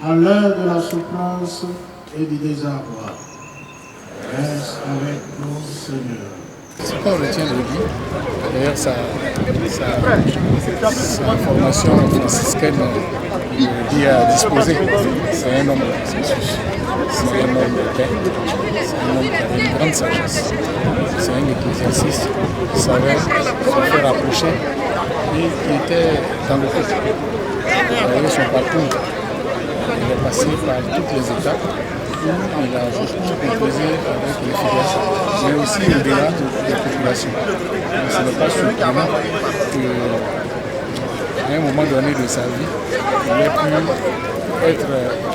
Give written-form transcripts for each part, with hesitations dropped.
à l'heure de la souffrance et du désarroi. Reste avec nous, Seigneur. Ce qu'on retient de lui, d'ailleurs sa formation franciscaine lui a disposé. C'est un homme de consensus, c'est un homme de paix, c'est un homme qui avait une grande sagesse. C'est un ecclésiastiste qui savait se faire approcher et qui était dans le peuple. Vous voyez son parcours, il est passé par toutes les étapes. Il a beaucoup composé avec les fidèles, mais aussi au-delà des populations. Ce n'est pas surprenant qu'à un moment donné de sa vie, il ait pu être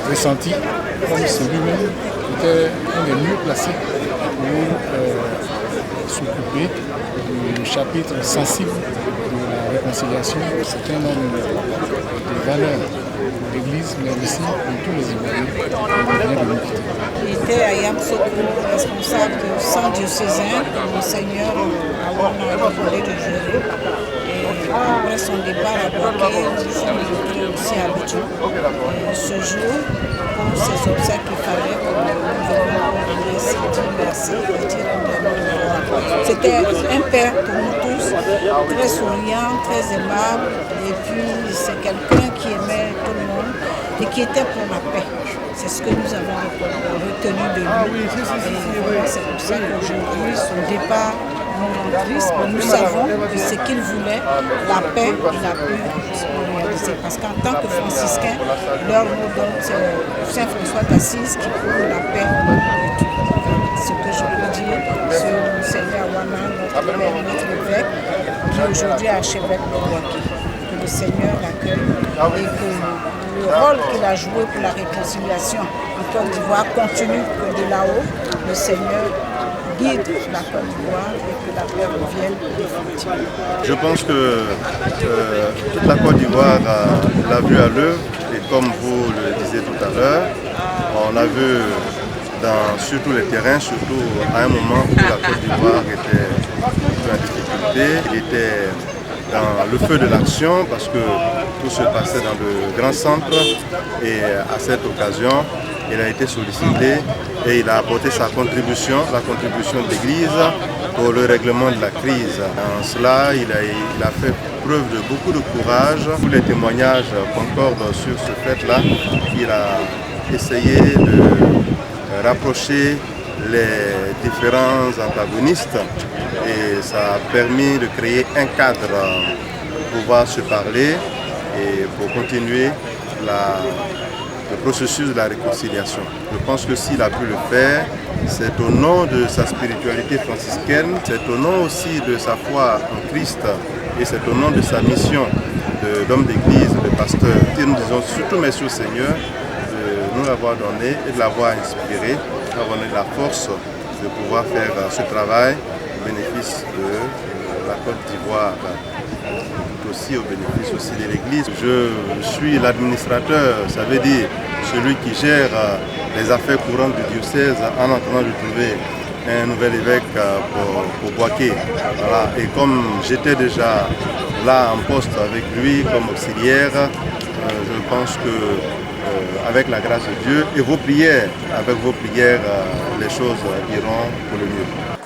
ressenti comme celui-même qui était un des mieux placés pour s'occuper du chapitre sensible de la réconciliation. C'est un homme de valeur. L'Église, mais aussi pour tous les Ivoiriens. Il était à Yamsoko, responsable du centre diocésain que Monseigneur a volé de gérer. Et après son départ à Boaké, il s'est aussi à Abidjan. Et ce jour, pour ses obsèques, il fallait que nous venions s'est dit merci et dire un C'était un père pour nous tous, très souriant, très aimable. Et puis, c'est quelqu'un qui aimait tout le monde et qui était pour la paix. C'est ce que nous avons retenu de lui. Et c'est pour ça qu'aujourd'hui, son départ nous rend triste, mais nous savons que ce qu'il voulait, la paix, il a pu le réaliser. Parce qu'en tant que franciscain, leur mot d'ordre, c'est Saint François d'Assise qui prône la paix et tout. Ce que je peux dire sur Monseigneur Awana, notre évêque, qui aujourd'hui est archevêque de Boaké. Que le Seigneur l'accueille et que le rôle qu'il a joué pour la réconciliation en Côte d'Ivoire continue, que de là-haut, le Seigneur guide la Côte d'Ivoire et que la paix revienne définitivement. Je pense que toute la Côte d'Ivoire l'a vu à l'œuvre et comme vous le disiez tout à l'heure, on a vu sur tous les terrains, surtout à un moment où la Côte d'Ivoire était en difficulté, il était dans le feu de l'action parce que tout se passait dans le grand centre et à cette occasion, il a été sollicité et il a apporté sa contribution, la contribution de l'Église pour le règlement de la crise. En cela, il a fait preuve de beaucoup de courage. Tous les témoignages concordent sur ce fait-là. Il a essayé de rapprocher les différents antagonistes et ça a permis de créer un cadre pour pouvoir se parler et pour continuer le processus de la réconciliation. Je pense que s'il a pu le faire, c'est au nom de sa spiritualité franciscaine, c'est au nom aussi de sa foi en Christ et c'est au nom de sa mission d'homme d'église, de pasteur. Et nous disons surtout merci au Seigneur de nous l'avoir donné et de l'avoir inspiré, d'avoir donné la force de pouvoir faire ce travail au bénéfice de la Côte d'Ivoire, aussi au bénéfice aussi de l'Église. Je suis l'administrateur, ça veut dire celui qui gère les affaires courantes du diocèse en attendant de trouver un nouvel évêque pour Boaké. Voilà. Et comme j'étais déjà là en poste avec lui comme auxiliaire, je pense que avec la grâce de Dieu et vos prières, avec vos prières, les choses iront pour le mieux.